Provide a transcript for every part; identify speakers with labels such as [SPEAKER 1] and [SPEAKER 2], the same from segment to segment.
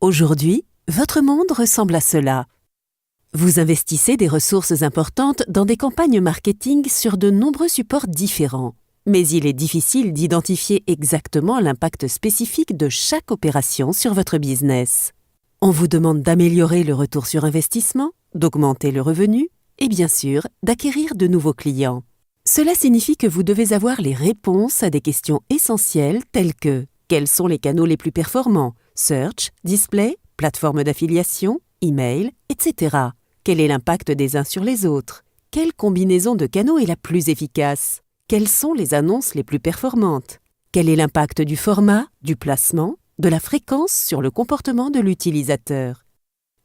[SPEAKER 1] Aujourd'hui, votre monde ressemble à cela. Vous investissez des ressources importantes dans des campagnes marketing sur de nombreux supports différents. Mais il est difficile d'identifier exactement l'impact spécifique de chaque opération sur votre business. On vous demande d'améliorer le retour sur investissement, d'augmenter le revenu et bien sûr d'acquérir de nouveaux clients. Cela signifie que vous devez avoir les réponses à des questions essentielles telles que quels sont les canaux les plus performants, search, display, plateforme d'affiliation, email, etc. Quel est l'impact des uns sur les autres? Quelle combinaison de canaux est la plus efficace? Quelles sont les annonces les plus performantes? Quel est l'impact du format, du placement, de la fréquence sur le comportement de l'utilisateur?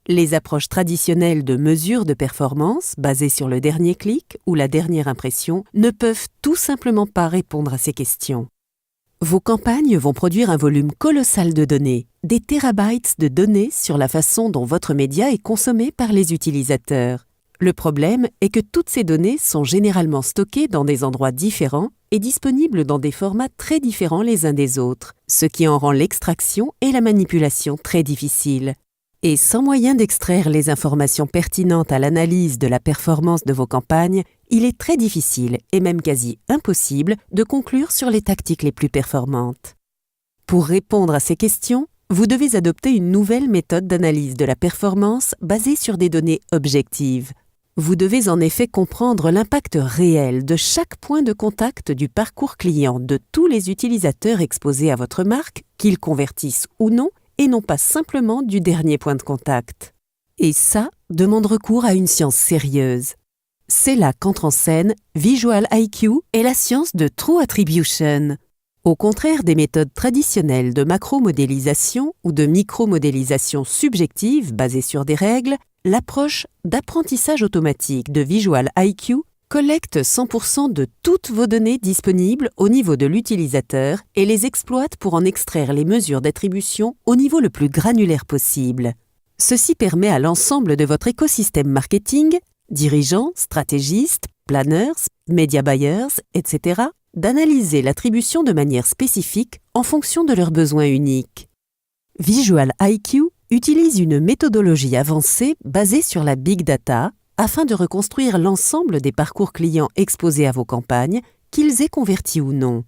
[SPEAKER 1] Les approches traditionnelles de mesure de performance, basées sur le dernier clic ou la dernière impression, ne peuvent tout simplement pas répondre à ces questions. Vos campagnes vont produire un volume colossal de données, des terabytes de données sur la façon dont votre média est consommé par les utilisateurs. Le problème est que toutes ces données sont généralement stockées dans des endroits différents et disponibles dans des formats très différents les uns des autres, ce qui en rend l'extraction et la manipulation très difficiles. Et sans moyen d'extraire les informations pertinentes à l'analyse de la performance de vos campagnes, il est très difficile et même quasi impossible de conclure sur les tactiques les plus performantes. Pour répondre à ces questions, vous devez adopter une nouvelle méthode d'analyse de la performance basée sur des données objectives. Vous devez en effet comprendre l'impact réel de chaque point de contact du parcours client de tous les utilisateurs exposés à votre marque, qu'ils convertissent ou non, et non pas simplement du dernier point de contact. Et ça demande recours à une science sérieuse. C'est là qu'entre en scène Visual IQ et la science de True Attribution. Au contraire des méthodes traditionnelles de macro-modélisation ou de micro-modélisation subjective basée sur des règles, l'approche d'apprentissage automatique de Visual IQ collecte 100% de toutes vos données disponibles au niveau de l'utilisateur et les exploite pour en extraire les mesures d'attribution au niveau le plus granulaire possible. Ceci permet à l'ensemble de votre écosystème marketing, dirigeants, stratégistes, planners, media buyers, etc., d'analyser l'attribution de manière spécifique en fonction de leurs besoins uniques. Visual IQ utilise une méthodologie avancée basée sur la big data afin de reconstruire l'ensemble des parcours clients exposés à vos campagnes, qu'ils aient convertis ou non.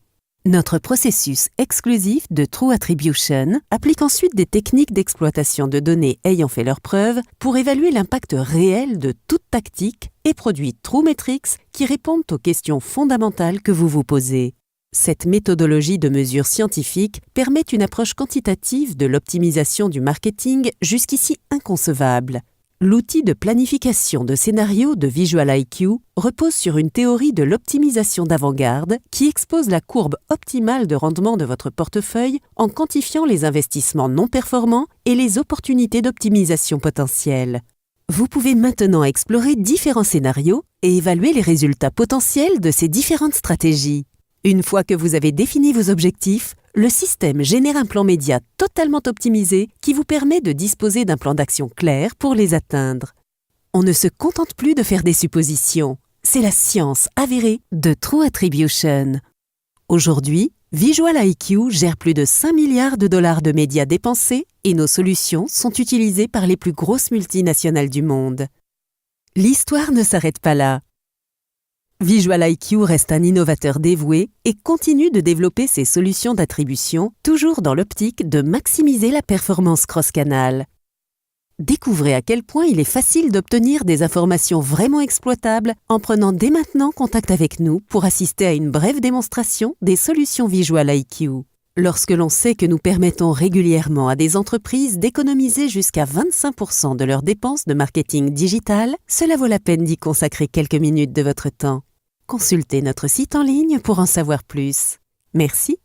[SPEAKER 1] Notre processus exclusif de True Attribution applique ensuite des techniques d'exploitation de données ayant fait leurs preuves pour évaluer l'impact réel de toute tactique et produit True Metrics qui répondent aux questions fondamentales que vous vous posez. Cette méthodologie de mesure scientifique permet une approche quantitative de l'optimisation du marketing jusqu'ici inconcevable. L'outil de planification de scénarios de Visual IQ repose sur une théorie de l'optimisation d'avant-garde qui expose la courbe optimale de rendement de votre portefeuille en quantifiant les investissements non performants et les opportunités d'optimisation potentielles. Vous pouvez maintenant explorer différents scénarios et évaluer les résultats potentiels de ces différentes stratégies. Une fois que vous avez défini vos objectifs, le système génère un plan média totalement optimisé qui vous permet de disposer d'un plan d'action clair pour les atteindre. On ne se contente plus de faire des suppositions. C'est la science avérée de True Attribution. Aujourd'hui, Visual IQ gère plus de 5 milliards de dollars de médias dépensés et nos solutions sont utilisées par les plus grosses multinationales du monde. L'histoire ne s'arrête pas là. Visual IQ reste un innovateur dévoué et continue de développer ses solutions d'attribution, toujours dans l'optique de maximiser la performance cross-canal. Découvrez à quel point il est facile d'obtenir des informations vraiment exploitables en prenant dès maintenant contact avec nous pour assister à une brève démonstration des solutions Visual IQ. Lorsque l'on sait que nous permettons régulièrement à des entreprises d'économiser jusqu'à 25% de leurs dépenses de marketing digital, cela vaut la peine d'y consacrer quelques minutes de votre temps. Consultez notre site en ligne pour en savoir plus. Merci.